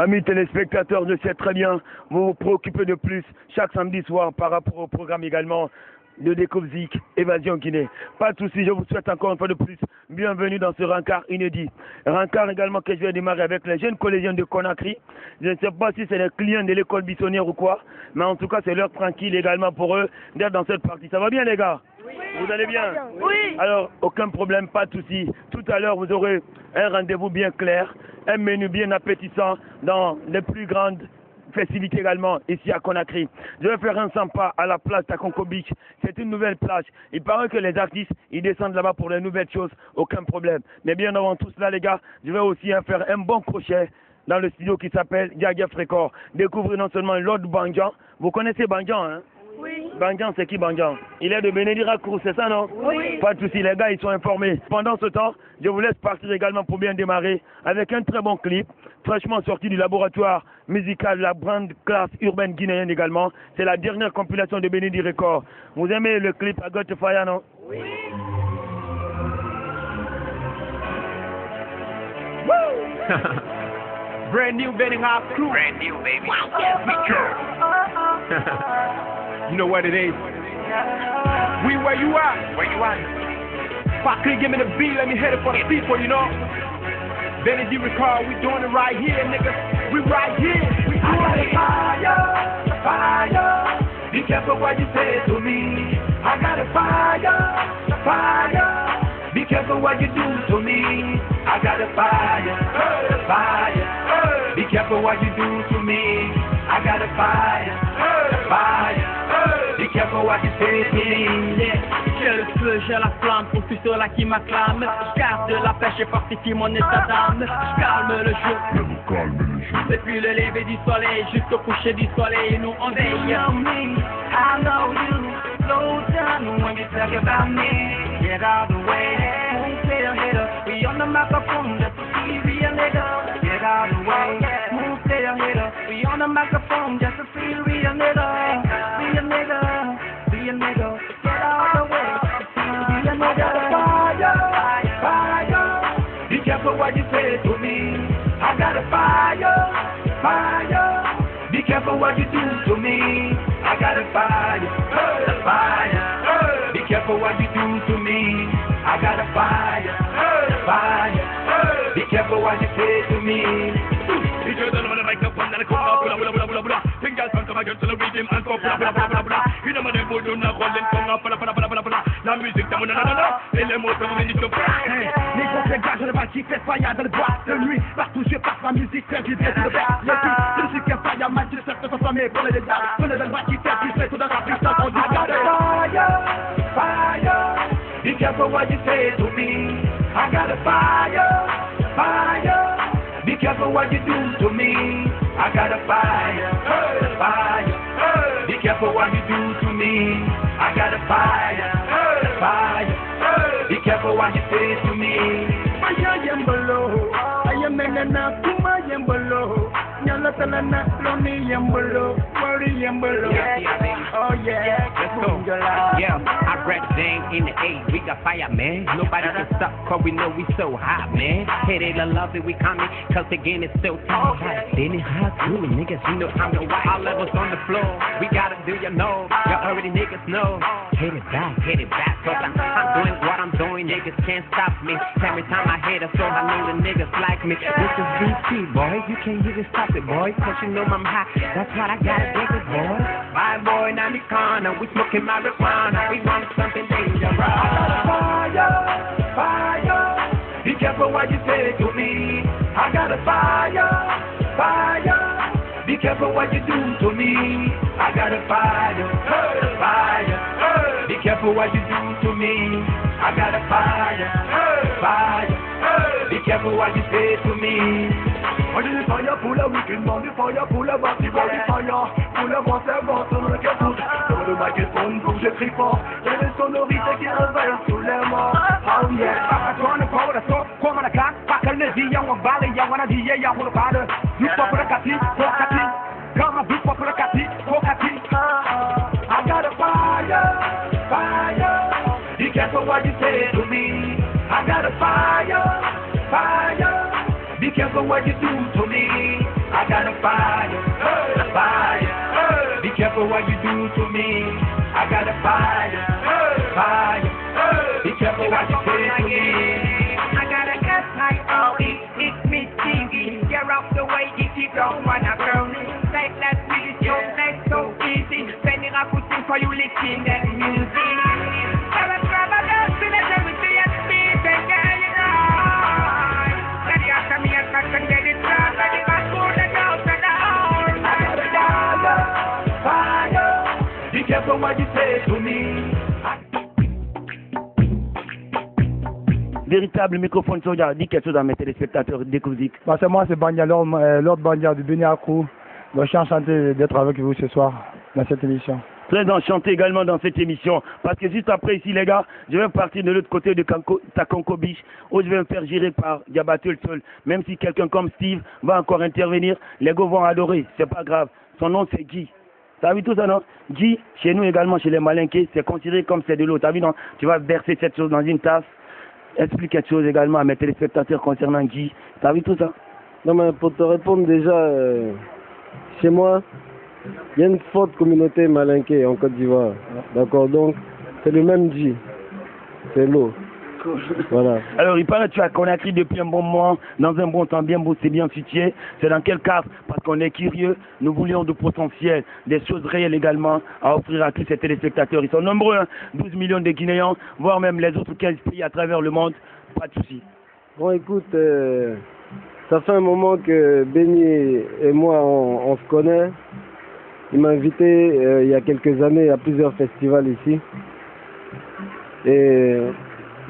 Amis téléspectateurs, je sais très bien, vous vous préoccupez de plus chaque samedi soir par rapport au programme également de Découvzik, Évasion Guinée. Pas de soucis, je vous souhaite encore une fois de plus bienvenue dans ce rencard inédit. Rencard également que je vais démarrer avec les jeunes collégiens de Conakry. Je ne sais pas si c'est les clients de l'école Bissonnière ou quoi, mais en tout cas c'est l'heure tranquille également pour eux d'être dans cette partie. Ça va bien les gars? Oui. Vous allez bien? Oui. Alors, aucun problème, pas de soucis. Tout à l'heure, vous aurez un rendez-vous bien clair, un menu bien appétissant dans les plus grandes festivités également ici à Conakry. Je vais faire un 100 pas à la place Takonko Beach. C'est une nouvelle plage. Il paraît que les artistes, ils descendent là-bas pour les nouvelles choses, aucun problème. Mais bien avant tout cela, les gars, je vais aussi faire un bon crochet dans le studio qui s'appelle Yagef Record. Découvrir non seulement Lord Banjan. Vous connaissez Banjan, hein? Oui. Banjan, c'est qui Banjan? Il est de Benediracourt, c'est ça, non? Oui. Pas de soucis, les gars, ils sont informés. Pendant ce temps, je vous laisse partir également pour bien démarrer avec un très bon clip, fraîchement sorti du laboratoire musical, la grande classe urbaine guinéenne également. C'est la dernière compilation de Benedi Record. Vous aimez le clip I Got the Fire, non? Oui. Brand new Benning Hop crew. Brand new, baby. You know what it is. We where you at? Where you at? Fucking give me the beat, let me hit it for the people, you know. Benny Record, we doing it right here, nigga. We right here. We doing it. Fire. Be careful what you say to me. I got a fire. Be careful what you do to me. I got a fire. Be careful what you do to me. I got a fire. Be careful what you say to me. J'ai le feu, j'ai la flamme pour tous ceux-là qui m'acclament. Je garde la pêche et fortifie mon état d'âme. Je calme le jour. Depuis le lever du soleil jusqu'au coucher du soleil, nous on veille. You know me, I know you. Slow down when you talk about me. Get out of the way. Won't say a hater. We on the microphone just to see real nigga. Get out of the way. Won't say a hater. We on the microphone just to see real nigga. Real nigga. Real nigga. Get out of the way. Real nigga. Fire. Be careful what you say to me. I got a fire. Be careful what you do to me. I got a fire. Be careful what you do to me. I got a fire. Be careful what you say to me. You don't know the microphone and the corner, blah blah blah blah blah. Think I'll come against the rhythm and go blah blah blah blah blah. You know what they do now, calling from up, blah blah blah blah blah. La musique, t'as mon nanana, et les mots, t'as mon minute de Les gros gars, je le vois qui fait fire dans le bois de nuit. Partout je passe ma musique, fait vibrer tout le bar. Le beat, c'est le musique qui est fire, man, tu sais que ça fait pour les dégâts. Prenez le bois qui fait vibrer tout dans la puissance, on dit fire. Be careful what you say to me. I got a fire. Be careful what you do to me. I got a fire. Be careful what you do to me. I got a fire. Be careful what you say to me. I am below. I am in a kuma yambolo. Nyalatalana, lonely yambolo. Worry yambolo. Oh yeah. Let's go. Yeah, I rap dang in the A. We got fire, man. Nobody can stop, cause we know we so hot, man. Hey, they love it, we coming, cause the game is so tight. Then it hot too, niggas, you know I'm the white. All levels on the floor, we gotta do you know. You already niggas know. Hit it back, cause I'm doing what I'm doing, niggas can't stop me. Every time I hit a song, I know the niggas like me. This is VT, boy, you can't even stop it, boy. Cause you know I'm hot, that's what I gotta take it, boy. Bye, boy, now the corner, we smoking marijuana, we want something dangerous. Fire. Be careful what you say to me. I got a fire. Be careful what you do to me. I got a fire. Be careful what you do to me. I got a fire. Be careful what you say to me. On dit du fire pour la week-end, on dit fire pour la party, on dit fire pour la grosse invente, on le capoute. Sur le microphone, pour que je crie fort, il y a des sonorités qui renversent tous les morts. Oh yeah, papa toi ne pas la sauce, comme la claque, pas qu'elle ne dit, y'a un balai, y'a un dit, y'a un balai. Du pop pour la cati, pour cati, comme un but pour la cati, pour cati. I got a fire. Be careful what you say to me. I got a fire. Be careful what you do to me. I I got a fire, fire. Be careful what you do to me. I got a fire, fire. Be careful what you say to me. I gotta get my own. It's me singing. Get off the way if you don't wanna burn it. Like that music, that's so easy. Spending a good thing for you, licking that music. Never travel down to the cemetery and speak and get it right. Then you have to me and back and get it done. But if I go the down to the horn, I got a fire, fire. Be careful what you say to me. Véritable microphone Soja, dis quelque chose à mes téléspectateurs découvriques. Bah, c'est moi, c'est Bandia, Lord Bandia du Béni Akrou. Je suis enchanté d'être avec vous ce soir dans cette émission. Très enchanté également dans cette émission, parce que juste après ici les gars, je vais partir de l'autre côté de Takonko Beach, où je vais me faire gérer par Diabatul Sol. Même si quelqu'un comme Steve va encore intervenir, les gars vont adorer, c'est pas grave. Son nom c'est Guy. T'as vu tout ça non? Guy, chez nous également, chez les Malinqués, c'est considéré comme c'est de l'eau. T'as vu non? Tu vas verser cette chose dans une tasse. Explique quelque chose également à mes téléspectateurs concernant Guy. T'as vu tout ça? Non mais pour te répondre déjà, chez moi, il y a une forte communauté malinquée en Côte d'Ivoire. D'accord, donc c'est le même Guy. C'est l'eau. Voilà. Alors il paraît que tu as Conakry depuis un bon moment, dans un bon temps, bien beau, c'est bien situé. C'est dans quel cadre? Parce qu'on est curieux, nous voulions du potentiel, des choses réelles également à offrir à tous ces téléspectateurs. Ils sont nombreux, hein? 12 millions de Guinéens, voire même les autres 15 pays à travers le monde. Pas de souci. Bon écoute, ça fait un moment que Benny et moi on se connaît. Il m'a invité il y a quelques années à plusieurs festivals ici. Et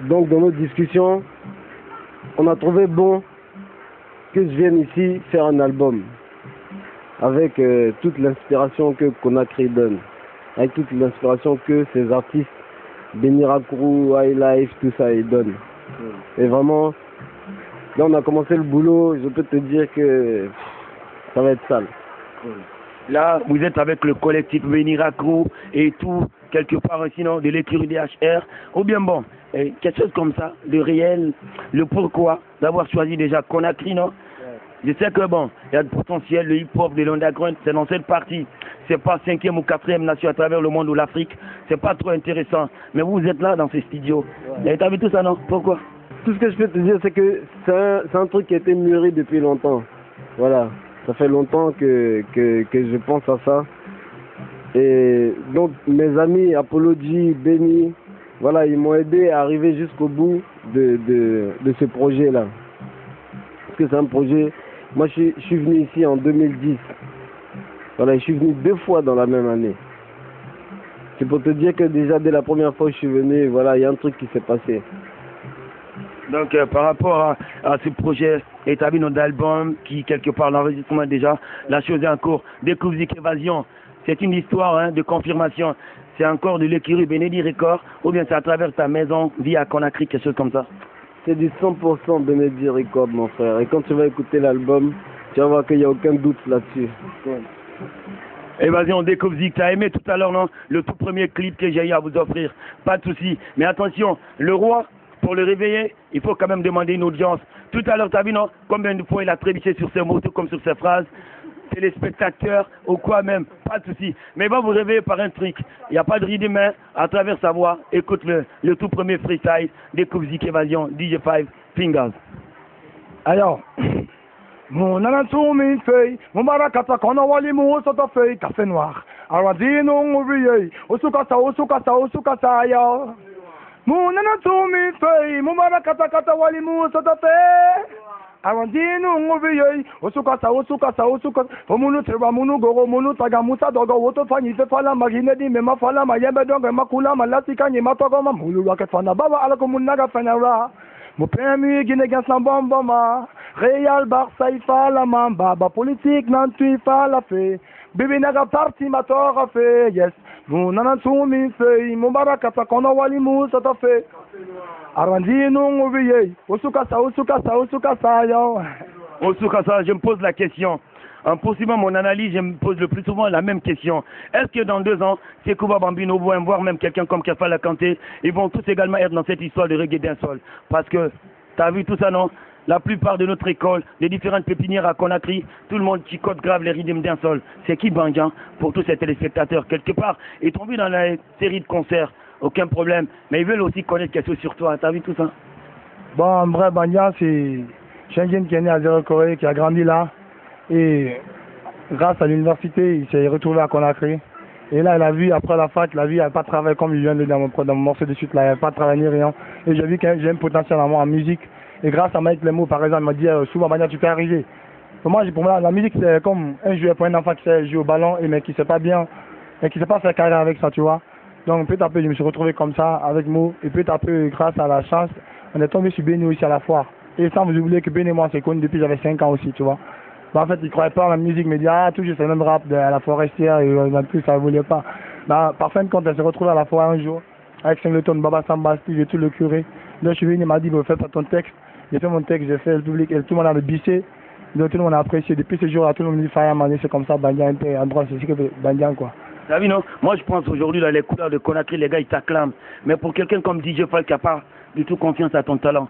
donc dans nos discussions, on a trouvé bon que je vienne ici faire un album avec toute l'inspiration que Conakry donne, avec toute l'inspiration que ces artistes, Béni Akrou, High Life, tout ça, ils donnent. Et vraiment, là on a commencé le boulot, je peux te dire que ça va être sale. Là, vous êtes avec le collectif Béni Akrou et tout, quelque part sinon de l'écurie DHR, ou bien bon, quelque chose comme ça, de réel, le pourquoi d'avoir choisi déjà Conakry, non? Je sais que bon, il y a du potentiel, le hip-hop de l'underground, c'est dans cette partie. C'est pas 5e ou 4e nation à travers le monde ou l'Afrique, c'est pas trop intéressant. Mais vous êtes là dans ces studios. Et t'as vu tout ça, non? Pourquoi? Tout ce que je peux te dire, c'est que c'est un truc qui a été mûri depuis longtemps. Voilà. Ça fait longtemps que je pense à ça. Et donc mes amis Apollo G, Benny, voilà, ils m'ont aidé à arriver jusqu'au bout de ce projet-là. Parce que c'est un projet. Moi je suis venu ici en 2010. Voilà, je suis venu 2 fois dans la même année. C'est pour te dire que déjà dès la première fois que je suis venu, voilà, il y a un truc qui s'est passé. Donc par rapport à ce projet établi dans l'album qui quelque part l'enregistrement déjà, la chose est en cours. Découvrique Évasion, c'est une histoire hein, de confirmation. C'est encore de l'écurie Benedi Record ou bien c'est à travers ta maison via Conakry, quelque chose comme ça? C'est du 100% Benedi Record mon frère. Et quand tu vas écouter l'album, tu vas voir qu'il n'y a aucun doute là-dessus. Évasion Découvrique, tu as aimé tout à l'heure non? Le tout premier clip que j'ai eu à vous offrir. Pas de souci. Mais attention, le roi, pour le réveiller, il faut quand même demander une audience. Tout à l'heure, tu as vu, non? Combien de fois il a trébuché sur ses mots, tout comme sur ses phrases. Téléspectateurs ou quoi même, pas de souci. Mais il va vous réveiller par un truc. Il n'y a pas de rythme, mais à travers sa voix, écoute le tout premier freestyle, Découvrique Évasion, DJ5, Fingers. Alors, mon anatomie feuille, mon marakata, qu'on a wali mon sota feuille, café noir. Aradino, ouvrier, osukasa, ya. Mon anatomie feuille, mon marakata, wali mon sota feuille. Arandino ngoviye osukasa omunu teba munu gogo munu taga musa dogo woto fanyi fe fala magine di mema fala mayembe dongo makula malasika ni matogo mamulu waket fana baba alako munaga fanara mo pemi gine gansan bomboma Real Barça ifala mamba ba politique nan tu fala fe bibi naga parti matora fe yes mon nanatumi fe mon barakata kono wali musa ta fe Arandino ngoviye osukasa yo. Osukasa, je me pose la question. En poursuivant mon analyse, je me pose le plus souvent la même question. Est-ce que dans 2 ans, Sekouba Bambino, voire même quelqu'un comme Kefala Kanté, ils vont tous également être dans cette histoire de reggae d'un sol? Parce que, t'as vu tout ça, non? la plupart de notre école, des différentes pépinières à Conakry, tout le monde chicote grave les rythmes d'un sol. C'est qui Bandian pour tous ces téléspectateurs? Quelque part, ils t'ont vu dans la série de concerts, aucun problème, mais ils veulent aussi connaître quelque chose sur toi. T'as vu tout ça? Bon, en vrai, Bandian, c'est un jeune qui est né à Zéro Corée, qui a grandi là. Et grâce à l'université, il s'est retrouvé à Conakry. Et là, il a vu, après la fac, il n'a pas travaillé comme il vient de dire dans mon morceau de suite, là, il n'a pas travaillé ni rien. Et j'ai vu que j'ai un potentiel à moi en musique. Et grâce à Mike Lemo, par exemple, il m'a dit souvent, Bandian, tu peux arriver. Pour moi, la musique, c'est comme un joueur pour un enfant qui sait jouer au ballon, mais qui ne sait pas bien, et qui ne sait pas faire carrière avec ça, tu vois. Donc, peu à peu, je me suis retrouvé comme ça, avec Mo. Et peu à peu, grâce à la chance, on est tombé sur Benny aussi à la foire. Et sans vous oublier que Benny et moi, on s'est connus depuis que j'avais 5 ans aussi, tu vois. Bah, en fait, il ne croyait pas en la musique, mais il dit, ah, toujours c'est le même rap à la forestière, et plus, ça ne voulait pas. Bah, par fin de compte, elle s'est retrouvée à la foire un jour, avec Singleton, Baba Samba, Steve et tout le curé. Là, je suis venu, il m'a dit, fais pas ton texte. J'ai fait mon texte, j'ai fait le public, et tout le monde a le bissé. Donc, tout le monde a apprécié. Depuis ce jour-là, tout le monde me dit, Fireman, c'est comme ça, Bandian, un peu endroit, c'est ce que Bandian, quoi. T'as vu, non? Moi, je pense aujourd'hui, dans les couleurs de Conakry, les gars, ils t'acclament. Mais pour quelqu'un comme DJ Fall qui n'a pas du tout confiance à ton talent,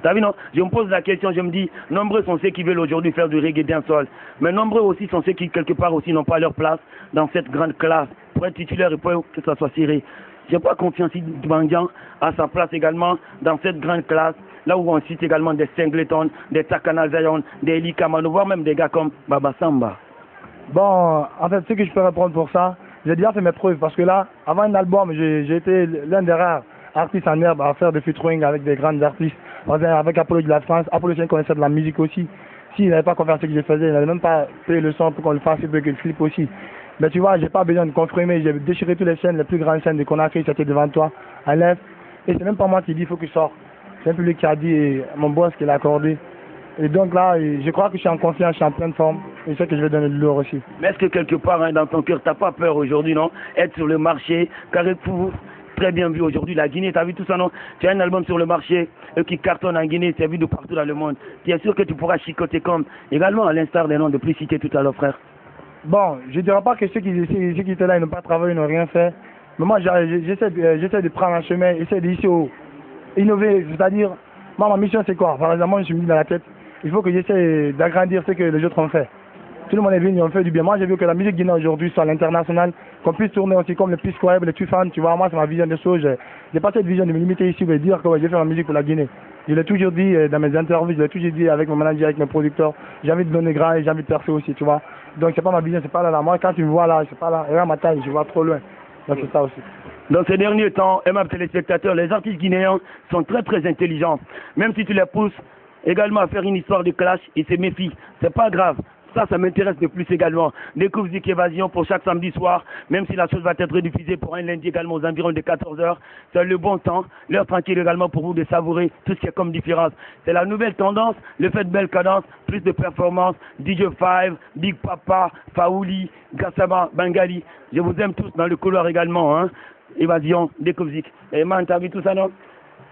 t'as vu, non? Je me pose la question, je me dis, nombreux sont ceux qui veulent aujourd'hui faire du reggae dancehall, mais nombreux aussi sont ceux qui, quelque part aussi, n'ont pas leur place dans cette grande classe pour être titulaire et pour que ça soit serré. J'ai pas confiance si Bandian a sa place également dans cette grande classe, là où on cite également des Singleton, des Takana Zion, des Eli Kamano, voire même des gars comme Baba Samba. Bon, en fait, ce que je peux répondre pour ça, j'ai déjà fait mes preuves, parce que là, avant un album, j'ai été l'un des rares artistes en herbe à faire des featuring avec des grands artistes. Par exemple, avec Apollo de la France, Apollo c'est un connaisseur de la musique aussi. S'il n'avait pas confiance en ce que je faisais, il n'avait même pas payé le son pour qu'on le fasse et pour qu'il flippe aussi. Mais tu vois, j'ai pas besoin de confirmer, j'ai déchiré toutes les scènes, les plus grandes scènes de Conakry, c'était devant toi, à l'Est. Et c'est même pas moi qui dis, il faut que je sorte. C'est un public qui a dit, et mon boss qui l'a accordé. Et donc là, je crois que je suis en confiance, je suis en pleine forme, et je sais que je vais donner de l'or aussi. Mais est-ce que quelque part, hein, dans ton cœur, t'as pas peur aujourd'hui, non? Être sur le marché, Carrefour, très bien vu aujourd'hui, la Guinée, t'as vu tout ça, non? Tu as un album sur le marché, qui cartonne en Guinée, c'est vu de partout dans le monde. Tu es sûr que tu pourras chicoter comme, également à l'instar des noms de plus cités tout à l'heure, frère? Bon, je ne dirais pas que ceux qui étaient là, ils n'ont pas travaillé, ils n'ont rien fait. Mais moi, j'essaie de prendre un chemin, j'essaie d'ici innover, c'est-à-dire, moi, ma mission, c'est quoi? Par exemple, moi, je me suis mis dans la tête, il faut que j'essaie d'agrandir ce que les autres ont fait. Tout le monde est venu, ils ont fait du bien. Moi, j'ai vu que la musique guinéenne aujourd'hui soit à l'international, qu'on puisse tourner aussi comme les P-Square, les Tufan, tu vois. Moi, c'est ma vision des choses. J'ai pas cette vision de me limiter ici, de dire que ouais, je vais faire la musique pour la Guinée. Je l'ai toujours dit dans mes interviews, je l'ai toujours dit avec mon manager, avec mes producteurs. J'ai envie de donner grand et j'ai envie de percer aussi, tu vois. Donc, c'est pas ma vision, c'est pas là. Moi, quand tu me vois là, c'est pas là. Regarde ma taille, je vois trop loin. Donc, c'est ça aussi. Dans ces derniers temps, aimables téléspectateurs, les artistes guinéens sont très très intelligents. Même si tu les pousses également à faire une histoire de clash, ils se méfient. C'est pas grave. Ça m'intéresse de plus également. Découvre Zik Évasion pour chaque samedi soir, même si la chose va être diffusée pour un lundi également aux environs de 14h. C'est le bon temps, l'heure tranquille également pour vous de savourer tout ce qui est comme différence. C'est la nouvelle tendance, le fait de belle cadence, plus de performance, DJ5, Big Papa, Faouli, Gassama, Bengali. Je vous aime tous dans le couloir également, hein. Évasion, Découvre Zik. Et man, t'as vu tout ça, non?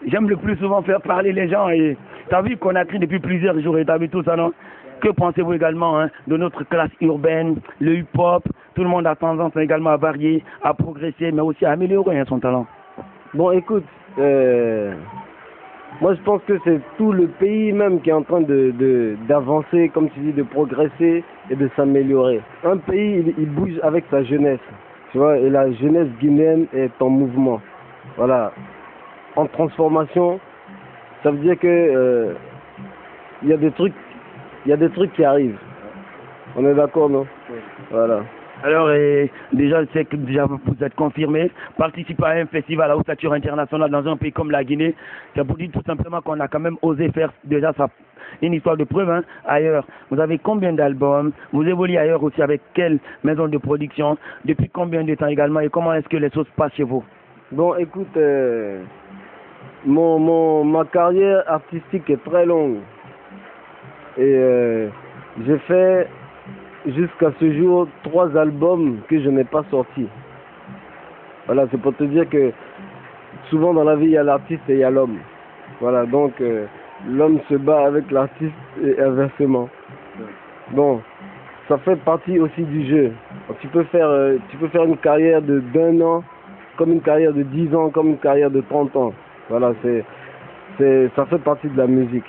J'aime le plus souvent faire parler les gens et t'as vu qu'on a écrit depuis plusieurs jours et t'as vu tout ça, non? Que pensez-vous également hein, de notre classe urbaine, le hip-hop? Tout le monde a tendance également à varier, à progresser, mais aussi à améliorer hein, son talent. Bon, écoute, moi je pense que c'est tout le pays même qui est en train d'avancer, comme tu dis, de progresser et de s'améliorer. Un pays, il bouge avec sa jeunesse, tu vois, et la jeunesse guinéenne est en mouvement. Voilà, en transformation, ça veut dire que il y a des trucs qui arrivent. On est d'accord, non? Oui. Voilà. Alors, déjà, je sais que déjà vous êtes confirmé. Participer à un festival à haute stature internationale dans un pays comme la Guinée, ça vous dit tout simplement qu'on a quand même osé faire déjà une histoire de preuve hein, ailleurs. Vous avez combien d'albums? Vous évoluez ailleurs aussi avec quelle maison de production? Depuis combien de temps également? Et comment est-ce que les choses passent chez vous? Bon, écoute, ma carrière artistique est très longue. Et j'ai fait jusqu'à ce jour 3 albums que je n'ai pas sortis. Voilà, c'est pour te dire que souvent dans la vie il y a l'artiste et il y a l'homme. Voilà, donc l'homme se bat avec l'artiste et inversement. Bon, ça fait partie aussi du jeu. Tu peux faire une carrière d'1 an, comme une carrière de 10 ans, comme une carrière de 30 ans. Voilà, ça fait partie de la musique.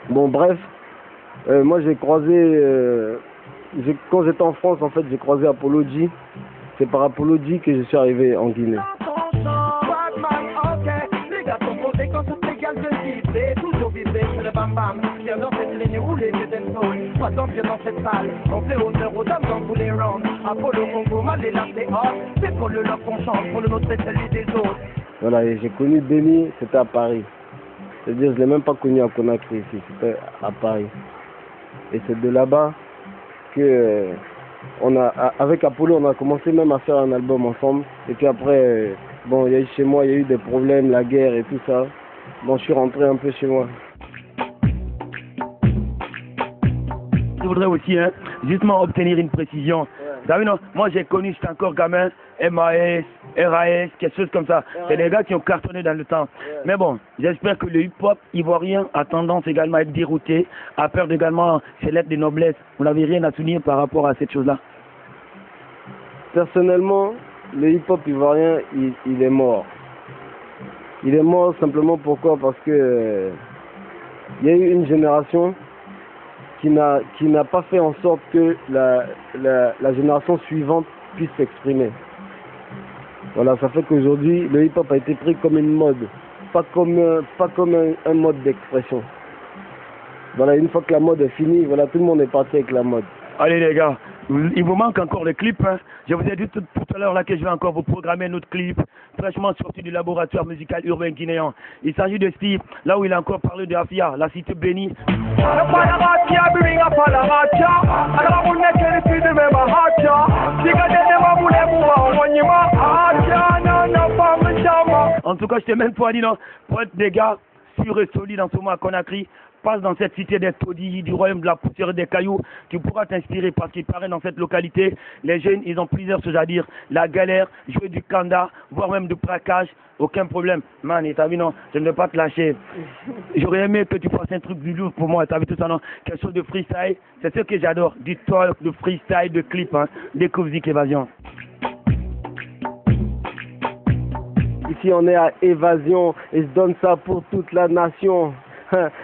Bon, bref, moi j'ai croisé, quand j'étais en France, en fait, j'ai croisé Apollo G. C'est par Apollo G que je suis arrivé en Guinée. Voilà, et j'ai connu Benny, c'était à Paris. C'est-à-dire, je ne l'ai même pas connu à Conakry ici, c'était à Paris. Et c'est de là-bas que, avec Apollo, on a commencé même à faire un album ensemble. Et puis après, bon, il y a eu chez moi, il y a eu des problèmes, la guerre et tout ça. Bon, je suis rentré un peu chez moi. Je voudrais aussi justement obtenir une précision. Vous savez, non, moi j'ai connu, j'étais encore gamin, MAS, RAS, quelque chose comme ça. C'est des gars qui ont cartonné dans le temps. Mais bon, j'espère que le hip-hop ivoirien a tendance également à être dérouté, à perdre également ses lettres de noblesse. Vous n'avez rien à souligner par rapport à cette chose-là? Personnellement, le hip-hop ivoirien, il est mort. Il est mort simplement pourquoi? Parce que il y a eu une génération qui n'a pas fait en sorte que la génération suivante puisse s'exprimer. Voilà, ça fait qu'aujourd'hui, le hip-hop a été pris comme une mode, pas comme un mode d'expression. Voilà, une fois que la mode est finie, voilà, tout le monde est parti avec la mode. Allez les gars, il vous manque encore le clip. Je vous ai dit tout à l'heure là que je vais encore vous programmer un autre clip, fraîchement sorti du laboratoire musical urbain guinéen. Il s'agit de Steve, là où il a encore parlé de Afia, la cité bénie. En tout cas, je t'ai même pas dit non, pour être des gars sûrs et solides en ce moment à Conakry, passe dans cette cité des taudis, du royaume de la poussière et des cailloux, tu pourras t'inspirer parce qu'il paraît dans cette localité, les jeunes, ils ont plusieurs choses à dire. La galère, jouer du kanda, voire même du braquage, aucun problème. Man, t'as vu non, je ne vais pas te lâcher. J'aurais aimé que tu fasses un truc du lourd pour moi, t'as vu tout ça non, quelque chose de freestyle, c'est ce que j'adore, du talk, de freestyle, de clip, découvre Zik Évasion. Ici on est à Évasion et je donne ça pour toute la nation.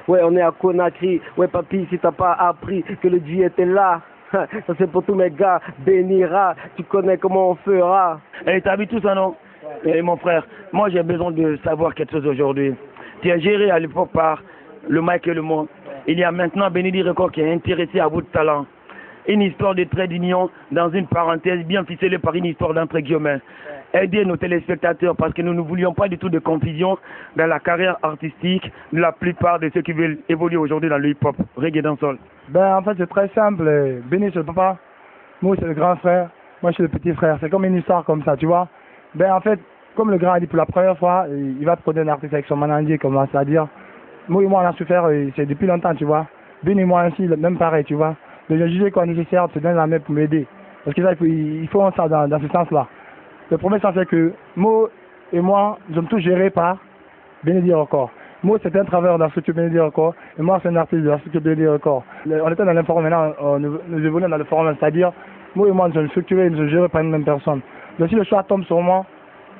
Ouais, on est à Conakry. Ouais, papy, si t'as pas appris que le Dieu était là, ça c'est pour tous mes gars. Bénira, tu connais comment on fera. Et t'as vu tout ça, non? Et mon frère, moi j'ai besoin de savoir quelque chose aujourd'hui. Tu es géré à l'époque par le Mike et le Monde. Il y a maintenant Benedi Record qui est intéressé à votre talent. Une histoire de trait d'union dans une parenthèse bien ficelée par une histoire d'entre guillemets. Aider nos téléspectateurs parce que nous ne voulions pas du tout de confusion dans la carrière artistique de la plupart de ceux qui veulent évoluer aujourd'hui dans le hip-hop, reggae dancehall. Ben en fait c'est très simple, Benny c'est le papa, moi c'est le grand frère, moi je suis le petit frère, c'est comme une histoire comme ça, tu vois. Ben en fait, comme le grand a dit pour la première fois, il va prendre un artiste avec son manager, commence à dire, moi et moi on a souffert, c'est depuis longtemps, tu vois. Benny et moi aussi, même pareil, tu vois. Mais j'ai jugé qu'on est nécessaire de se donner la main pour m'aider. Parce que ça, il faut ça dans ce sens-là. Le premier sens, c'est que Mo et moi, nous sommes tous gérés par Benedi Record. Mo, c'est un travailleur de la structure Benedi Record, et moi, c'est un artiste de la structure Benedi Record. On était dans l'informel, maintenant, nous évoluons dans le forum, c'est-à-dire, Mo et moi, nous sommes structurés, nous sommes gérés par une même personne. Donc, si le choix tombe sur moi,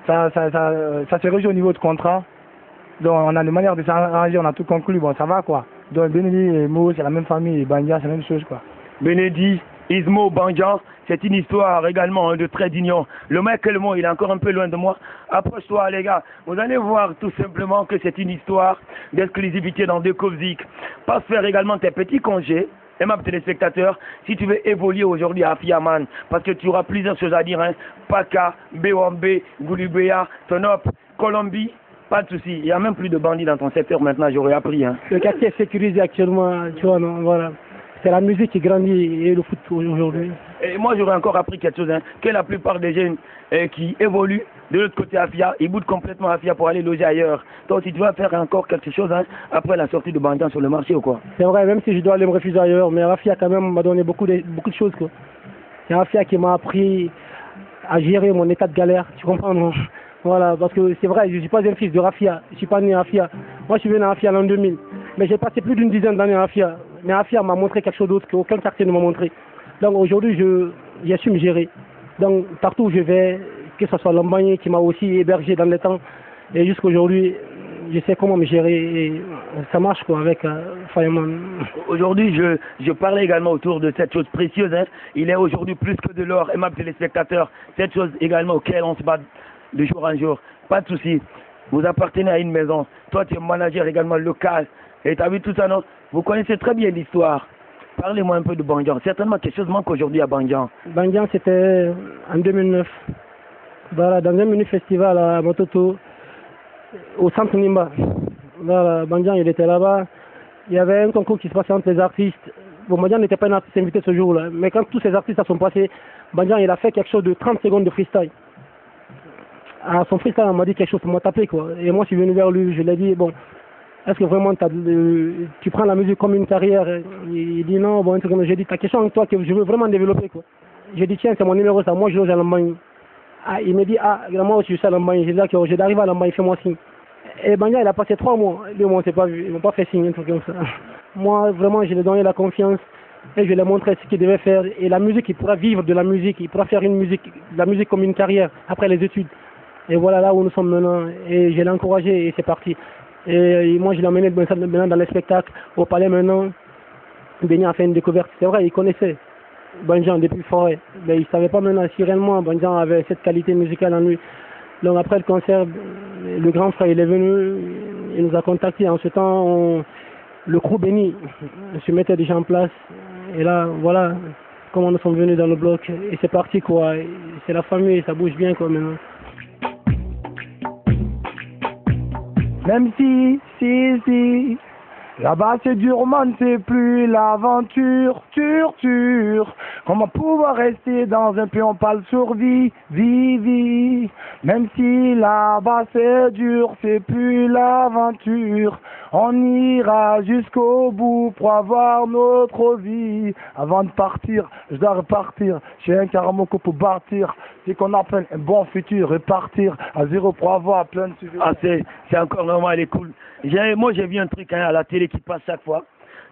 ça se réjouit au niveau de contrat. Donc, on a des manières de s'arranger, on a tout conclu, bon, ça va, quoi. Donc, Benedi et Mo, c'est la même famille, et Bandia, c'est la même chose, quoi. Benedi, Ismo, Bandia, c'est une histoire également de trait d'union. Le mec et le mot, il est encore un peu loin de moi. Approche-toi les gars, vous allez voir tout simplement que c'est une histoire d'exclusivité dans Découvre Zik. Passe faire également tes petits congés, aimables téléspectateurs, si tu veux évoluer aujourd'hui à Fiaman, parce que tu auras plusieurs choses à dire, Paka, Bewambe, Goulubéa, Tonop, Colombie. Pas de souci, il n'y a même plus de bandits dans ton secteur maintenant, j'aurais appris. Le quartier est sécurisé actuellement, tu vois, non, voilà. C'est la musique qui grandit et le foot aujourd'hui. Et moi j'aurais encore appris quelque chose, que la plupart des jeunes qui évoluent de l'autre côté Afia, ils boutent complètement Afia pour aller loger ailleurs. Donc si tu vas faire encore quelque chose après la sortie de Bandian sur le marché ou quoi? C'est vrai, même si je dois aller me refuser ailleurs, mais Afia quand même m'a donné beaucoup de choses, quoi. C'est Afia qui m'a appris à gérer mon état de galère, tu comprends, non? Voilà, parce que c'est vrai, je ne suis pas un fils de Rafia, je ne suis pas né à Afia. Moi je suis venu à Afia en 2000, mais j'ai passé plus d'une dizaine d'années à Afia. Mais Afia m'a montré quelque chose d'autre qu'aucun quartier ne m'a montré. Donc aujourd'hui, j'ai su me gérer. Donc partout où je vais, que ce soit l'Ambagné qui m'a aussi hébergé dans le temps, et jusqu'aujourd'hui, je sais comment me gérer et ça marche quoi avec Fireman. Aujourd'hui, je parlais également autour de cette chose précieuse. Hein. Il est aujourd'hui plus que de l'or, aimables téléspectateurs. Cette chose également auquel on se bat de jour en jour. Pas de souci. Vous appartenez à une maison. Toi, tu es manager également local. Et tu as vu tout ça, non? Vous connaissez très bien l'histoire. Parlez-moi un peu de Bandian. Certainement quelque chose manque aujourd'hui à Bandian. Bandian, c'était en 2009. Voilà, dans un mini festival à Mototo, au centre Nimba. Voilà, Bandian, il était là-bas. Il y avait un concours qui se passait entre les artistes. Bon, Bandian n'était pas un artiste invité ce jour-là. Mais quand tous ces artistes sont passés, Bandian, il a fait quelque chose de 30 secondes de freestyle. À son freestyle, on m'a dit quelque chose pour m'attaquer, quoi. Et moi, je suis venu vers lui, je lui ai dit, bon, est-ce que vraiment tu prends la musique comme une carrière? Il dit non, bon, j'ai dit, t'as quelque chose en toi que je veux vraiment développer, quoi. J'ai dit, tiens, c'est mon numéro, ça, moi je loge à l'Allemagne. Ah, il me dit, ah, moi aussi je suis à l'Allemagne. J'ai dit, d'accord, je vais arriver à l'Allemagne, fais-moi signe. Et Bandian, il a passé 3 mois. Lui, on s'est pas vu, ils m'ont pas fait signe, un truc comme ça. Moi, vraiment, je lui ai donné la confiance et je lui ai montré ce qu'il devait faire. Et la musique, il pourra vivre de la musique, il pourra faire la musique comme une carrière après les études. Et voilà là où nous sommes maintenant. Et je l'ai encouragé et c'est parti. Et moi, je l'ai emmené maintenant dans les spectacles, au palais maintenant. Benny a fait une découverte. C'est vrai, il connaissait Bandian depuis forêt. Mais il ne savait pas maintenant si réellement Bandian avait cette qualité musicale en lui. Donc après le concert, le grand frère il est venu, il nous a contactés. En ce temps, le crew Benny se mettait déjà en place. Et là, voilà comment nous sommes venus dans le bloc. Et c'est parti quoi. C'est la famille, ça bouge bien quoi maintenant. Même si, là-bas c'est dur, man, c'est plus l'aventure, tur. Comment pouvoir rester dans un pays, on parle survie, vie. Même si là-bas c'est dur, c'est plus l'aventure. On ira jusqu'au bout pour avoir notre vie. Avant de partir, je dois repartir. J'ai un Karamoko pour partir. C'est qu'on appelle un bon futur, repartir à zéro pour avoir plein de sujets. Ah, c'est encore normal, il est cool. Moi, j'ai vu un truc à la télé qui passe chaque fois.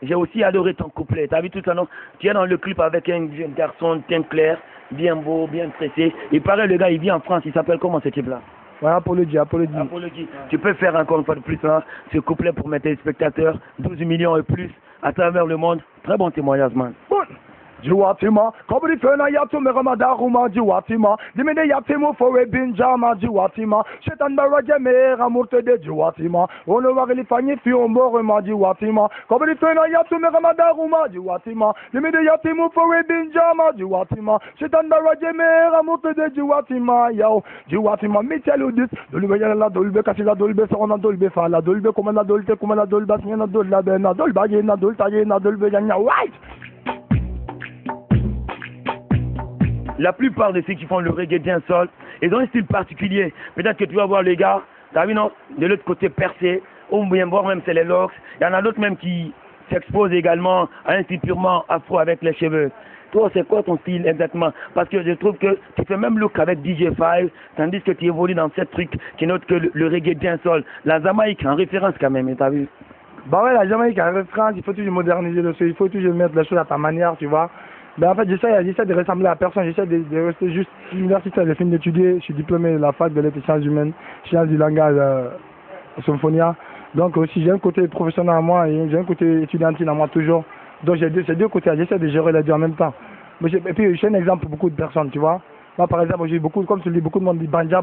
J'ai aussi adoré ton couplet. T'as vu tout ça, non? Tu es dans le clip avec un jeune garçon, teint clair, bien beau, bien stressé. Il paraît, le gars, il vit en France. Il s'appelle comment ce type-là? Ouais, Apologie. Tu peux faire encore une fois de plus hein, ce couplet pour mes téléspectateurs, 12 millions et plus à travers le monde. Très bon témoignage, man. Jiwatima, kabri fena yatu meramadaruma Jiwatima, dimene yatimu fowe binjama Jiwatima, shetan baraje mera murte de Jiwatima, ono wagli fanyi fi omborema Jiwatima, kabri fena yatu meramadaruma Jiwatima, dimene yatimu fowe binjama Jiwatima, shetan baraje mera murte de Jiwatima, yo, Jiwatima, me tell you this, dolbe yala dolbe kasila dolbe sona dolbe fala dolbe komana dolte komana dolba sina dolba bena dolba yena dolta yena dolbe yanya white. La plupart de ceux qui font le reggae dancehall, ils ont un style particulier. Peut-être que tu vas voir les gars, t'as vu non, de l'autre côté percé, ou bien voir même c'est les locks. Il y en a d'autres même qui s'exposent également à un style purement afro avec les cheveux. Toi, c'est quoi ton style exactement? Parce que je trouve que tu fais même look avec DJ5, tandis que tu évolues dans cette truc qui note que le reggae dancehall. La Jamaïque en référence quand même, t'as vu? Bah ouais, la Jamaïque en référence, il faut toujours moderniser le son, il faut toujours mettre les choses à ta manière, tu vois. Ben en fait, j'essaie de ressembler à personne, j'essaie de rester juste universitaire, j'ai fini d'étudier, je suis diplômé de la fac de lettres et sciences humaines, sciences du langage Symphonia. Donc aussi j'ai un côté professionnel à moi et j'ai un côté étudiantil à moi toujours. Donc j'ai ces deux côtés, j'essaie de gérer les deux en même temps. Mais et puis je suis un exemple pour beaucoup de personnes, tu vois. Moi par exemple, j'ai beaucoup, comme tu le dis, beaucoup de monde dit Bandian.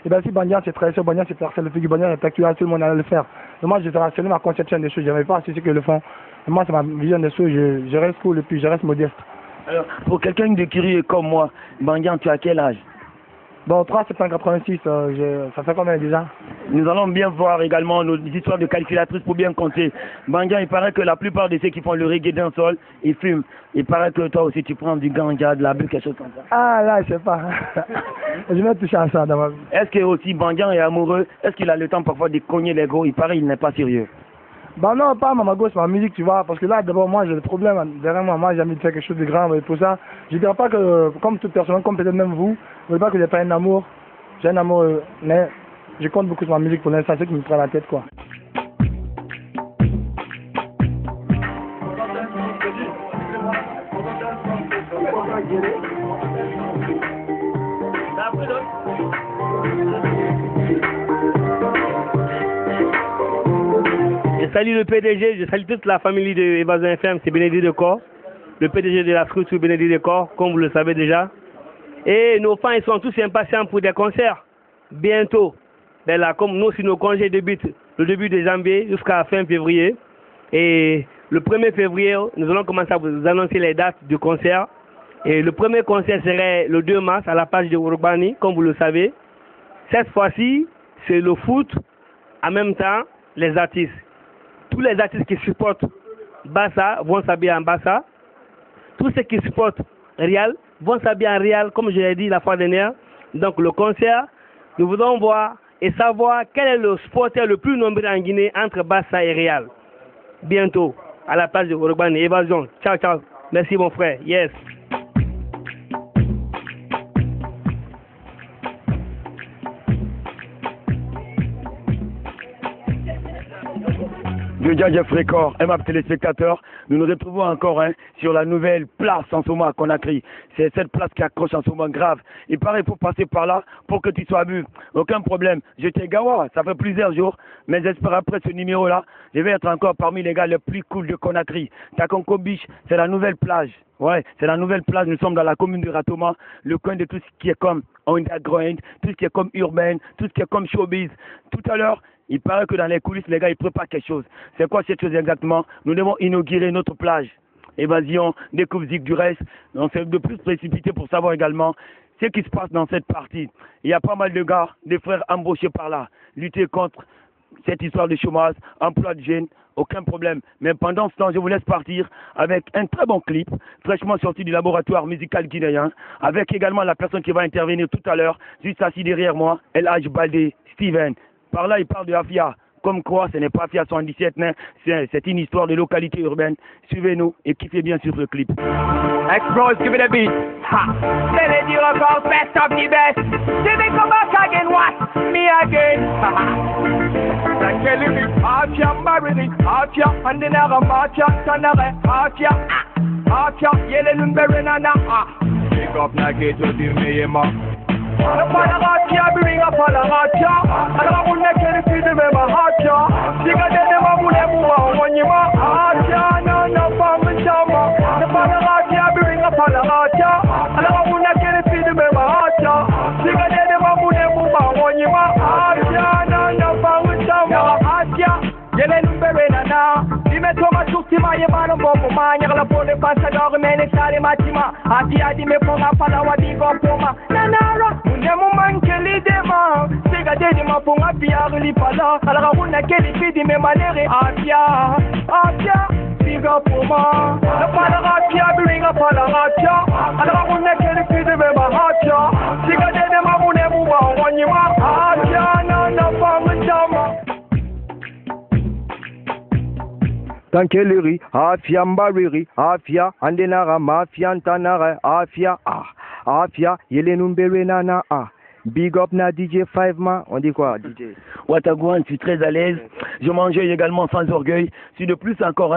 Et bien si Bandian c'est tradition, Bandian c'est percer, le figure Bandian est actuel, tout le monde allait le faire. Mais moi je transfère ma conception des choses, je n'aimais pas ceux qui le font. Et moi c'est ma vision des choses, je reste cool et puis je reste modeste. Alors, pour quelqu'un de curieux comme moi, Bandian, tu as quel âge? Bon, 3 septembre 86, ça fait combien déjà? Nous allons bien voir également nos histoires de calculatrices pour bien compter. Bandian, il paraît que la plupart de ceux qui font le reggae dancehall, ils fument. Il paraît que toi aussi tu prends du ganja, de la bulle, quelque chose comme ça. Ah là, je sais pas. Je vais toucher à ça dans ma vie. Est-ce que aussi Bandian est amoureux? Est-ce qu'il a le temps parfois de cogner les gros? Il paraît qu'il n'est pas sérieux. Bah non, pas ma gauche, ma musique, tu vois, parce que là, d'abord, moi, j'ai le problème, derrière moi, j'ai envie de faire quelque chose de grand, et pour ça, je dirais pas que, comme toute personne, comme peut-être même vous, je ne dis pas que j'ai pas un amour, j'ai un amour, mais je compte beaucoup sur ma musique pour l'instant, c'est ce qui me prend la tête, quoi. salue le PDG, je salue toute la famille de Évasion FM, c'est Bénédicte Decor. Le PDG de la structure Bénédicte Decor, comme vous le savez déjà. Et nos fans, ils sont tous impatients pour des concerts. Bientôt. Ben là, comme nous, si nos congés débutent le début de janvier jusqu'à fin février. Et le 1er février, nous allons commencer à vous annoncer les dates du concert. Et le premier concert serait le 2 mars à la page de Urbani, comme vous le savez. Cette fois-ci, c'est le foot, en même temps, les artistes. Tous les artistes qui supportent Barça vont s'habiller en Barça. Tous ceux qui supportent Real vont s'habiller en Real, comme je l'ai dit la fois dernière. Donc le concert, nous voulons voir et savoir quel est le supporter le plus nombreux en Guinée entre Barça et Real. Bientôt, à la page de Urbani. Évasion. Ciao, ciao. Merci mon frère. Yes. De Djadjef Record, aimable téléspectateurs, nous nous retrouvons encore sur la nouvelle place en ce moment à Conakry. C'est cette place qui accroche en ce moment grave. Il paraît qu'il faut passer par là pour que tu sois vu. Aucun problème. J'étais Gawa, ça fait plusieurs jours, mais j'espère après ce numéro-là, je vais être encore parmi les gars les plus cool de Conakry. Takonko Beach, c'est la nouvelle plage. Ouais, c'est la nouvelle plage. Nous sommes dans la commune de Ratoma, le coin de tout ce qui est comme underground, tout ce qui est comme urbain, tout ce qui est comme showbiz. Tout à l'heure, il paraît que dans les coulisses, les gars, ils préparent quelque chose. C'est quoi cette chose exactement? Nous devons inaugurer notre plage. Évasion, découvre Zik du reste. On s'est de plus précipité pour savoir également ce qui se passe dans cette partie. Il y a pas mal de gars, des frères embauchés par là, lutter contre cette histoire de chômage, emploi de jeunes, aucun problème. Mais pendant ce temps, je vous laisse partir avec un très bon clip, fraîchement sorti du laboratoire musical guinéen, avec également la personne qui va intervenir tout à l'heure, juste assis derrière moi, El Hadj Baldé, Steven. Par là, il parle de Afia. Comme quoi, ce n'est pas Afia 77, c'est une histoire de localité urbaine. Suivez-nous et kiffez bien sur ce clip. Ex-Bros, give it a beat. Ha! Melody records, best of the best. Did they come back again? What? Me again? Like killing me, Afia, Marini, Afia, and then I'm Afia, Tanare, Afia, Afia, Yellow Berenana. Pick up Nugget to the Mayema. The Palaratia, bring up Palaratia. I don't want to get it to the river, Hatia. Bigger than the Mamma, when you are Hatia, no, from the Jama. The Palaratia, bring up Palaratia. I don't want to get it to the river, Hatia. Bigger than the Mamma, when you are Hatia, no, from the Jama. Hatia, Yellow Berenana. Toma sustima yemano bobo manya la pone pasador mene sare matima ati adi me ponga pala wadi go poma nanara unemo mankeli dema siga dedi ma ponga piaru li pala ala una keli fidi me malere afia siga poma la pala afia bringa pala afia ala una keli fidi me ma afia siga dedi ma unemo wa wanyima afia na fama chama Tankeleri, Afia Mbariri, Afia, Andenara, Mafia, Antanara, Afia, Afia, Yelenumbere Nana, Big up na DJ 5 man, on dit quoi DJ? Watagouan, je suis très à l'aise, je mangeais également sans orgueil, je suis de plus encore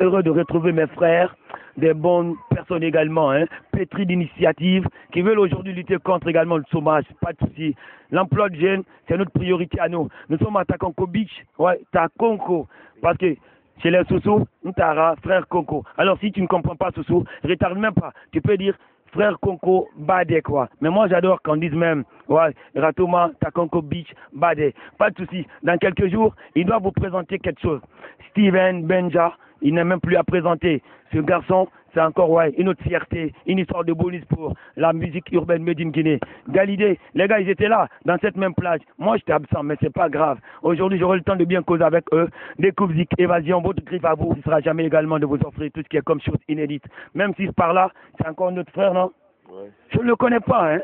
heureux de retrouver mes frères, des bonnes personnes également, pétries d'initiatives, qui veulent aujourd'hui lutter contre également le chômage, pas de souci. L'emploi de jeunes, c'est notre priorité à nous. Nous sommes à Takonko Beach, ouais, Takonko, parce que chez les Soussou, Ntara, frère Konko. Alors si tu ne comprends pas Soussou, retarde même pas. Tu peux dire frère Konko Bade quoi. Mais moi j'adore qu'on dise même, ouais, Ratoma, Takonko Beach, Bade. Pas de souci. Dans quelques jours, il doit vous présenter quelque chose. Steven Benja, il n'est même plus à présenter. Ce garçon, c'est encore ouais, une autre fierté, une histoire de bonus pour la musique urbaine made in Guinée. Galidé, les gars, ils étaient là, dans cette même plage. Moi, j'étais absent, mais c'est pas grave. Aujourd'hui, j'aurai le temps de bien causer avec eux. Découvre Zik, Évasion, votre griffe à vous. Il sera jamais également de vous offrir tout ce qui est comme chose inédite. Même si par là, c'est encore notre frère, non? Ouais. Je ne le connais pas, hein.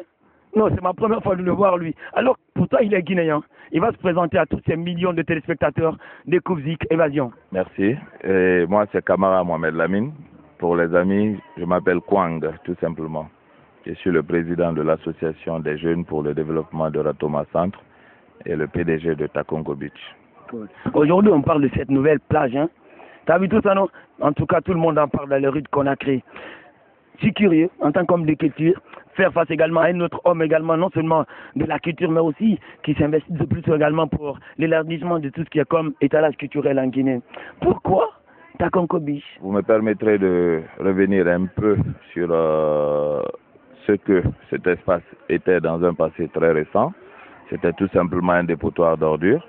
Non, c'est ma première fois de le voir, lui. Alors, pourtant, il est guinéen. Il va se présenter à tous ces millions de téléspectateurs. Découvre Zik, Évasion. Merci. Et moi, c'est Kamara Mohamed Lamine. Pour les amis, je m'appelle Kwang, tout simplement. Je suis le président de l'association des jeunes pour le développement de Ratoma Centre et le PDG de Takonko Beach. Cool. Aujourd'hui, on parle de cette nouvelle plage. Hein? T'as vu tout ça, non? En tout cas, tout le monde en parle dans les rues de Conakry. suis curieux, en tant qu'homme de culture, faire face également à un autre homme également, non seulement de la culture, mais aussi qui s'investit de plus également pour l'élargissement de tout ce qui est comme étalage culturel en Guinée. Pourquoi Takonko Beach? Vous me permettrez de revenir un peu sur ce que cet espace était dans un passé très récent. C'était tout simplement un dépotoir d'ordures.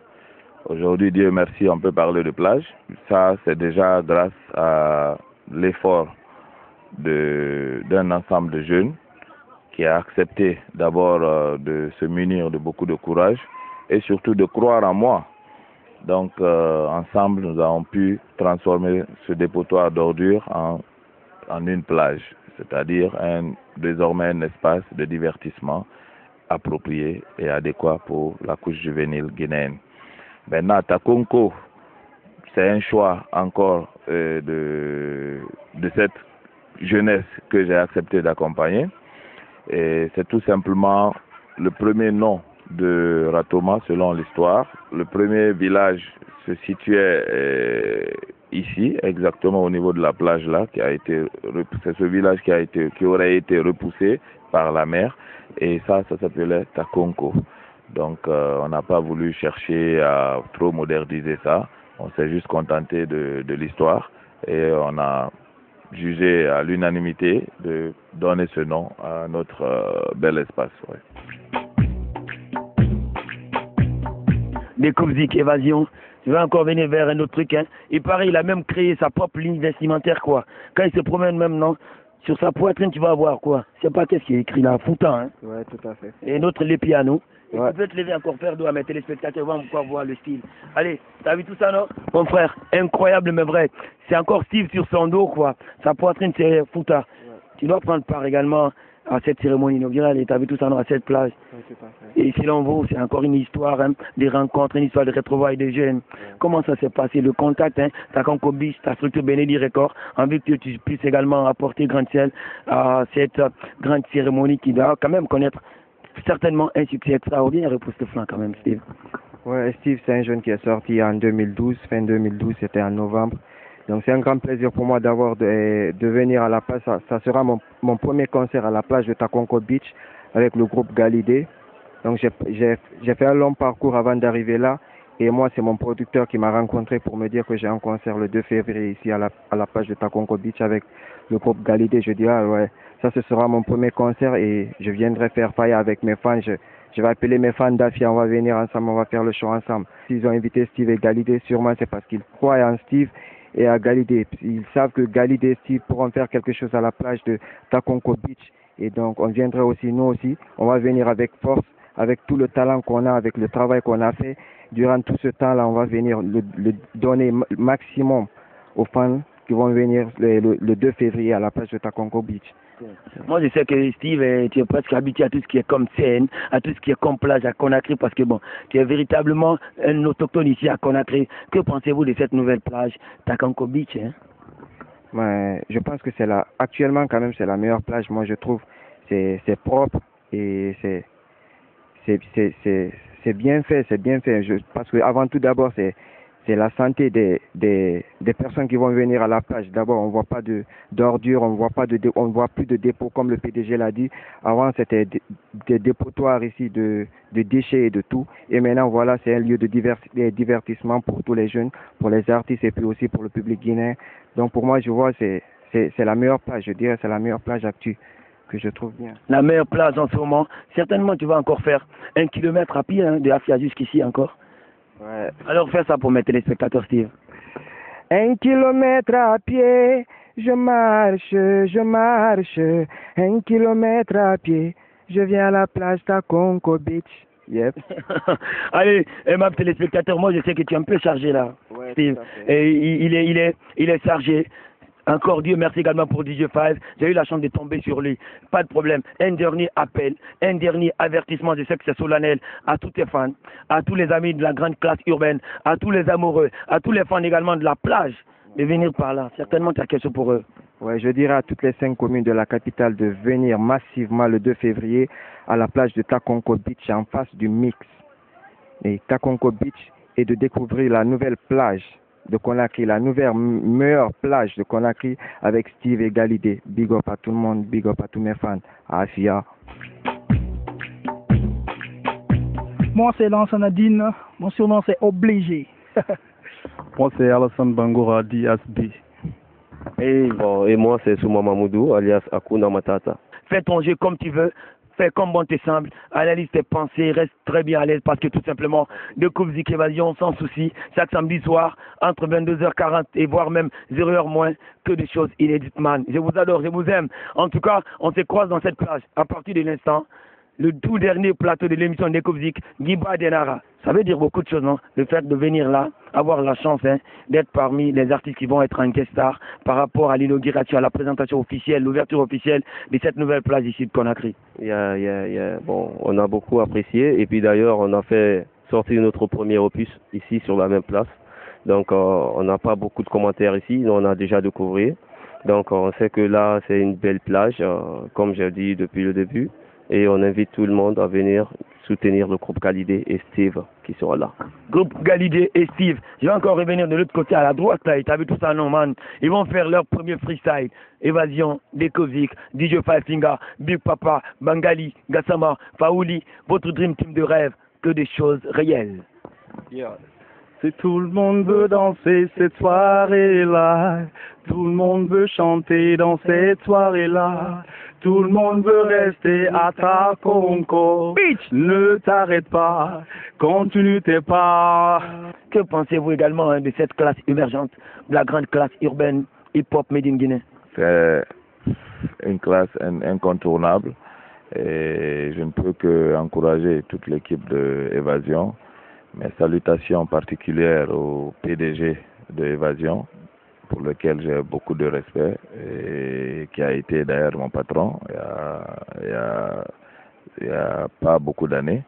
Aujourd'hui, Dieu merci, on peut parler de plage. Ça, c'est déjà grâce à l'effort d'un ensemble de jeunes qui a accepté d'abord de se munir de beaucoup de courage et surtout de croire en moi. Donc, ensemble, nous avons pu transformer ce dépotoir d'ordures en une plage, c'est-à-dire désormais un espace de divertissement approprié et adéquat pour la couche juvénile guinéenne. Maintenant, Takonko, c'est un choix encore de cette jeunesse que j'ai accepté d'accompagner. Et c'est tout simplement le premier nom de Ratoma selon l'histoire. Le premier village se situait ici, exactement au niveau de la plage là, c'est ce village qui aurait été repoussé par la mer, et ça s'appelait Takonko. Donc on n'a pas voulu chercher à trop moderniser ça, on s'est juste contenté de l'histoire et on a jugé à l'unanimité de donner ce nom à notre bel espace. Ouais. Découvre Zik, évasion. Je vais encore venir vers un autre truc. Hein. Il paraît, il a même créé sa propre ligne vestimentaire, quoi. Quand il se promène même, non, sur sa poitrine, tu vas voir, quoi. Je sais pas qu'est-ce qu'il a écrit là, Foutan, hein. Ouais, tout à fait. Et notre les pianos. Ouais. Tu peux te lever encore faire d'eau à mes téléspectateurs, vont encore voir le style. Allez, t'as vu tout ça, non? Mon frère, incroyable mais vrai. C'est encore Steve sur son dos, quoi. Sa poitrine, c'est Fouta. Ouais. Tu dois prendre part également à cette cérémonie inaugurale, et t'as vu tout ça, non, à cette plage. Ouais, tout à fait. Et selon vous, c'est encore une histoire, hein, des rencontres, une histoire de retrouvailles des jeunes. Ouais. Comment ça s'est passé, le contact, hein, Takonko Beach, ta structure Benedi Record, en vue que tu puisses également apporter grand ciel à cette grande cérémonie qui doit quand même connaître certainement un succès extraordinaire pour ce flanc quand même, Steve. Ouais, Steve, c'est un jeune qui est sorti en 2012, fin 2012, c'était en novembre. Donc c'est un grand plaisir pour moi d'avoir de venir à la plage. Ça sera mon premier concert à la plage de Takonko Beach avec le groupe Galidé. Donc j'ai fait un long parcours avant d'arriver là. Et moi, c'est mon producteur qui m'a rencontré pour me dire que j'ai un concert le 2 février ici à la plage de Takonko Beach avec le groupe Galidé. Je dis, ah ouais, ça ce sera mon premier concert et je viendrai faire faille avec mes fans. Je vais appeler mes fans d'Afia, on va venir ensemble, on va faire le show ensemble. S'ils ont invité Steve et Galidé, sûrement c'est parce qu'ils croient en Steve et à Galidé. Ils savent que Galidé et Steve pourront faire quelque chose à la plage de Takonko Beach. Et donc on viendrait aussi, nous aussi, on va venir avec force, avec tout le talent qu'on a, avec le travail qu'on a fait. Durant tout ce temps-là, on va venir le donner maximum aux fans qui vont venir le 2 février à la plage de Takonko Beach. Moi, je sais que Steve, tu es presque habitué à tout ce qui est comme scène, à tout ce qui est comme plage à Conakry, parce que bon, tu es véritablement un autochtone ici à Conakry. Que pensez-vous de cette nouvelle plage, Takonko Beach, hein? Ouais, je pense que actuellement quand même, c'est la meilleure plage. Moi, je trouve, c'est propre et c'est bien fait, parce que avant tout d'abord c'est la santé des personnes qui vont venir à la plage. D'abord, on voit pas d'ordures, on voit plus de dépôts comme le PDG l'a dit. Avant, c'était des dépotoirs ici de déchets et de tout. Et maintenant, voilà, c'est un lieu de divertissement pour tous les jeunes, pour les artistes et puis aussi pour le public guinéen. Donc pour moi, je vois, c'est la meilleure plage. Je dirais, c'est la meilleure plage actuelle que je trouve bien. La meilleure plage en ce moment. Certainement, tu vas encore faire 1 kilomètre à pied, hein, de Afia jusqu'ici encore. Ouais. Alors fais ça pour mes téléspectateurs, Steve. 1 kilomètre à pied, je marche. 1 kilomètre à pied, je viens à la plage Takonko Beach. Yep. Allez, ma téléspectateur, moi je sais que tu es un peu chargé là, ouais, Steve. Et il est chargé. Encore Dieu merci également pour DJ Five. J'ai eu la chance de tomber sur lui. Pas de problème. Un dernier appel, un dernier avertissement. Je sais que c'est solennel à tous tes fans, à tous les amis de la grande classe urbaine, à tous les amoureux, à tous les fans également de la plage, de venir par là. Certainement tu as quelque chose pour eux. Ouais, je dirais à toutes les 5 communes de la capitale de venir massivement le 2 février à la plage de Takonko Beach en face du mix. Et Takonko Beach et de découvrir la nouvelle plage de Conakry, la nouvelle meilleure plage de Conakry avec Steve et Galidé. Big up à tout le monde, big up à tous mes fans. Afia. Moi, c'est Lansan Nadine. Mon surnom, c'est Obligé. Moi, c'est Alassane Bangoura, DSB. Et moi, c'est Souma Mamoudou, alias Akuna Matata. Fais ton jeu comme tu veux. Fais comme bon te semble, analyse tes pensées, reste très bien à l'aise parce que tout simplement, de Coupe Zik Évasion sans souci, chaque samedi soir, entre 22h40 et voire même 0h moins, que des choses inédites, man. Je vous adore, je vous aime. En tout cas, on se croise dans cette plage à partir de l'instant. Le tout dernier plateau de l'émission Découvzik, Guiba Denara. Ça veut dire beaucoup de choses, non? Le fait de venir là, avoir la chance d'être parmi les artistes qui vont être en guest star par rapport à l'inauguration, à la présentation officielle, l'ouverture officielle de cette nouvelle plage ici de Conakry. Bon, on a beaucoup apprécié et puis d'ailleurs, on a fait sortir notre premier opus ici sur la même place. Donc, on n'a pas beaucoup de commentaires ici, nous on a déjà découvert. Donc, on sait que là, c'est une belle plage, comme j'ai dit depuis le début. Et on invite tout le monde à venir soutenir le groupe Galidé et Steve qui sera là. Groupe Galidé et Steve. Je vais encore revenir de l'autre côté à la droite là. Tu as vu tout ça, non, man? Ils vont faire leur premier freestyle. Évasion, Découvzik, DJ Five Finger, Big Papa, Bangali, Gassama, Faouli, votre dream team de rêve. Que des choses réelles. Si tout le monde veut danser cette soirée-là, tout le monde veut chanter dans cette soirée-là, tout le monde veut rester à ta conco. Ne t'arrête pas, continue tes pas. Que pensez-vous également de cette classe émergente, de la grande classe urbaine hip-hop made in Guinée? C'est une classe incontournable et je ne peux qu'encourager toute l'équipe de Évasion. Mes salutations particulières au PDG de Évasion, pour lequel j'ai beaucoup de respect et qui a été d'ailleurs mon patron il y a pas beaucoup d'années.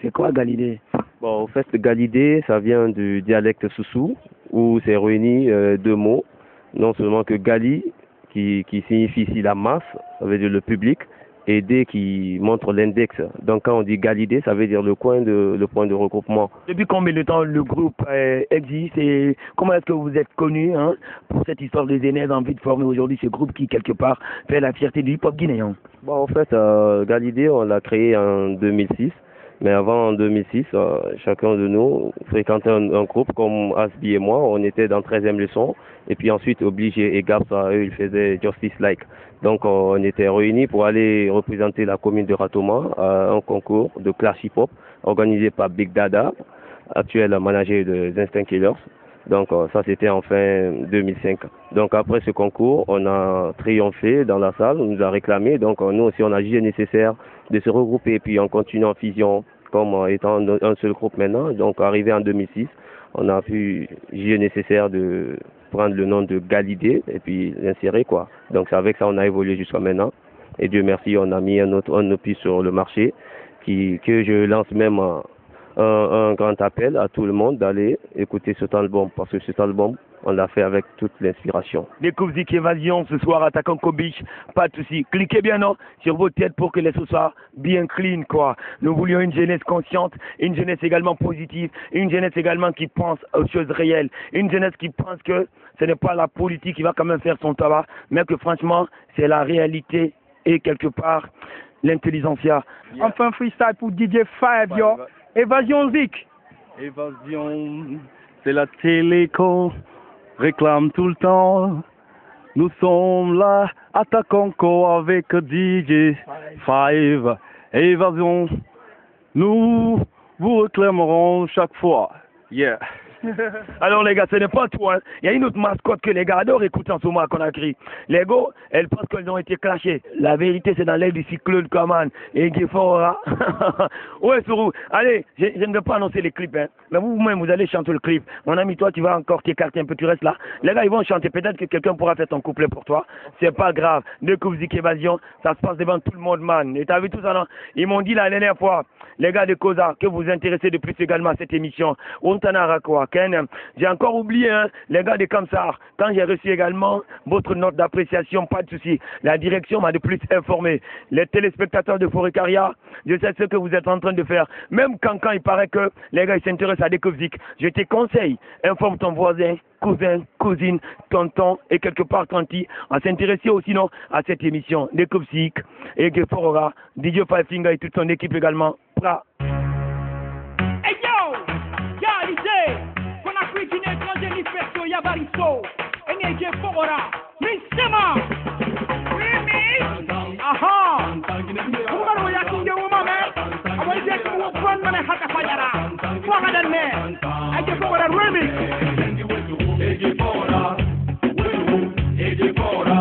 C'est quoi Galidé? Bon, au fait, Galidé, ça vient du dialecte Soussou, où c'est réuni deux mots. Non seulement que Gali, qui signifie ici la masse, ça veut dire le public, et D qui montre l'index. Donc quand on dit Galidé, ça veut dire le point de regroupement. Depuis combien de temps le groupe existe et comment est-ce que vous êtes connu pour cette histoire des aînés envie de former aujourd'hui ce groupe qui quelque part fait la fierté du hip-hop guinéen? Bon, en fait, Galidé, on l'a créé en 2006. Mais avant, en 2006, chacun de nous fréquentait un groupe comme Asbi et moi. On était dans 13e leçon. Et puis ensuite, Obligé et Gapsa, eux, ils faisaient Justice Like. Donc, on était réunis pour aller représenter la commune de Ratoma à un concours de clash hip-hop organisé par Big Dada, actuel manager de Instinct Killers. Donc, ça, c'était en fin 2005. Donc, après ce concours, on a triomphé dans la salle, on nous a réclamé. Donc, nous aussi, on a jugé nécessaire de se regrouper et puis on continue en fusion comme étant un seul groupe maintenant. Donc, arrivé en 2006, on a pu juger nécessaire de prendre le nom de Galidé et puis l'insérer, quoi. Donc, c'est avec ça on a évolué jusqu'à maintenant. Et Dieu merci, on a mis un opus sur le marché que je lance même un grand appel à tout le monde d'aller écouter cet album parce que cet album, on l'a fait avec toute l'inspiration. Découvzik Évasion ce soir à Takanko Beach, pas de souci. Cliquez bien non sur vos têtes pour que les sous soient bien clean quoi. Nous voulions une jeunesse consciente, une jeunesse également positive, une jeunesse également qui pense aux choses réelles, une jeunesse qui pense que ce n'est pas la politique qui va quand même faire son tabac, mais que franchement c'est la réalité et quelque part l'intelligentsia. Enfin freestyle pour DJ Five yo. Évasion Zik. Évasion, c'est la télé qu'on réclame tout le temps. Nous sommes là, attaquons avec DJ Five. Évasion, nous vous réclamerons chaque fois. Yeah. Alors les gars, ce n'est pas tout. Il y a une autre mascotte que les gars adorent écouter en ce moment à Conakry. Les gars, elles pensent qu'elles ont été clashées. La vérité, c'est dans l'air du cyclone Kaman et Guéfora. Ouais, Sourou. Allez, je ne vais pas annoncer les clips. Mais vous-même, vous allez chanter le clip. Mon ami, toi, tu vas encore t'écarter un peu, tu restes là. Les gars, ils vont chanter. Peut-être que quelqu'un pourra faire ton couplet pour toi. C'est pas grave. Découvzik Évasion, ça se passe devant tout le monde, man. Et t'as vu tout ça, non? Ils m'ont dit la dernière fois, les gars de Koza, que vous vous intéressez de plus également à cette émission. Ontana Rakwa, africaine. J'ai encore oublié, hein, les gars de Kamsar, quand j'ai reçu également votre note d'appréciation, pas de souci. La direction m'a de plus informé. Les téléspectateurs de Forécaria, je sais ce que vous êtes en train de faire. Même quand il paraît que les gars ils s'intéressent à des musiques, je te conseille, informe ton voisin, cousin, cousine, tonton et quelque part tanti à s'intéresser aussi non à cette émission des musiques et que Forora, DJ Five Finger et toute son équipe également. Hey yo, Galize, qu'on a cuisiné quand j'ai l'impression Yabariso, et DJ Forora, Missema, Mimi, aha, Umaro Yakinge Umame, Awaje Kuwan Mane Haka Fayara, Fagadan Me, DJ Forora Remix. AJ Forora, AJ Forora,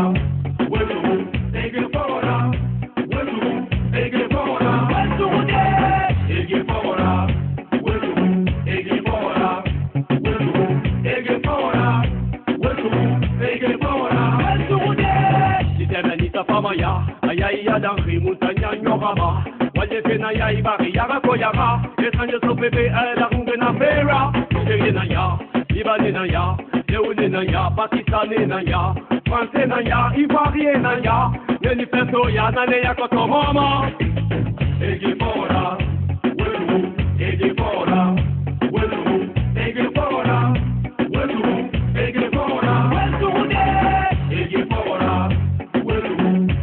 AJ Forora, AJ Forora, AJ Forora, AJ Forora, AJ Forora, AJ Forora. Si Benita Famaya, Ayaya Dangri Montagna Yorama, Wajefena Yaibari Yarakoyara, étranger sur bébé, elle a roulé na Vera, Nigérienaya. Libanais-naya, Léonais-naya, Pakistanais-naya, Français-naya, Ivoirien-naya, Manifesto-ya, Naneya Kotomama. AJ Forora, AJ Forora, AJ Forora, AJ Forora, AJ Forora,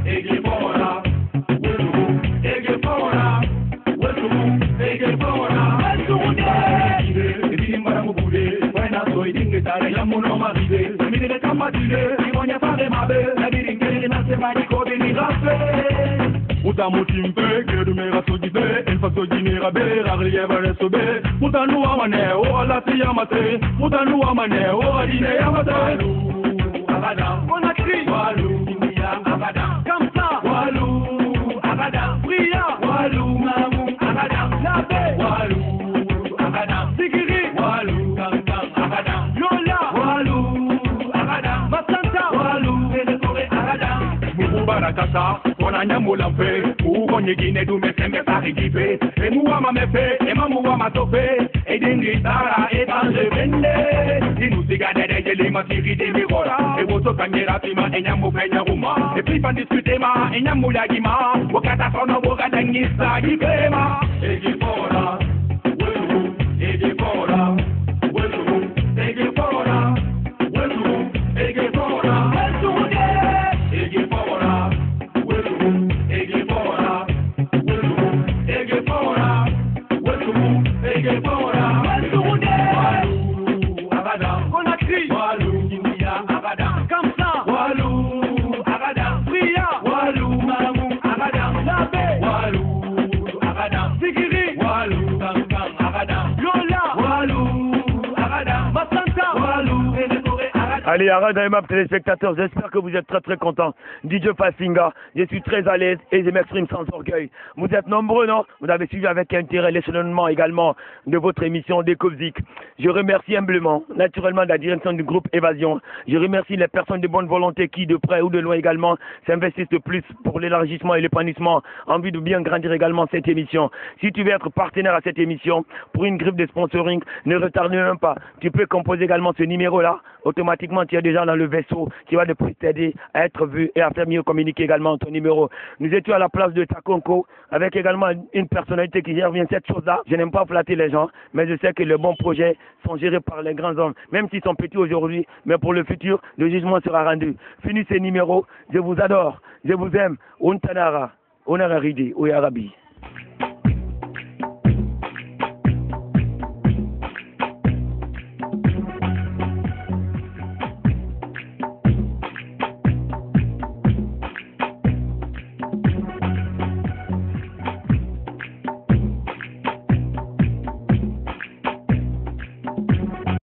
AJ Forora, AJ Forora, AJ Tare ya muno maribe, mi de kamatile, mi vonya fare mabe, la biringere na se mani ko de ni rafe. Uta mutimpe, ke du mera sojibe, el faso jinera be, raglie bare sobe. Uta nu amane, o ala ti amate, uta nu amane, o adine amate. Walu, abada, konakri, walu, ya abada, kamsa, walu, abada, priya, walu, mamu, abada, labe, walu, abada, sigiri, walu, kamsa, abada. Barakasa, onanya mulampe, ugonye gine du mesembe parigipe, e muama mefe, e mamua matope, e dingitara, e tanje vende, dinusiga de gelima tiri de migora, e woto kanyera pima, e nyamu penya ruma, e plipan discute ma, e nyamu lagima, wakata sono woga dangisa gibema, e gifora, welu, e gifora, welu, e gifora, welu, e gifora, Allez, arrête aimables téléspectateurs, j'espère que vous êtes très très contents. DJ Passinga, je suis très à l'aise et je m'exprime sans orgueil. Vous êtes nombreux, non? Vous avez suivi avec intérêt l'échelonnement également de votre émission Découvzik. Je remercie humblement, naturellement, la direction du groupe Évasion. Je remercie les personnes de bonne volonté qui, de près ou de loin également, s'investissent de plus pour l'élargissement et l'épanouissement, en vue de bien grandir également cette émission. Si tu veux être partenaire à cette émission, pour une griffe de sponsoring, ne retarde même pas. Tu peux composer également ce numéro-là. Automatiquement, tu es déjà dans le vaisseau qui va de plus t'aider à être vu et à faire mieux communiquer également ton numéro. Nous étions à la place de Takonko avec également une personnalité qui gère bien cette chose-là. Je n'aime pas flatter les gens, mais je sais que les bons projets sont gérés par les grands hommes, même s'ils sont petits aujourd'hui, mais pour le futur, le jugement sera rendu. Finis ces numéros, je vous adore, je vous aime. Untanara, Onararidi, Oyarabi.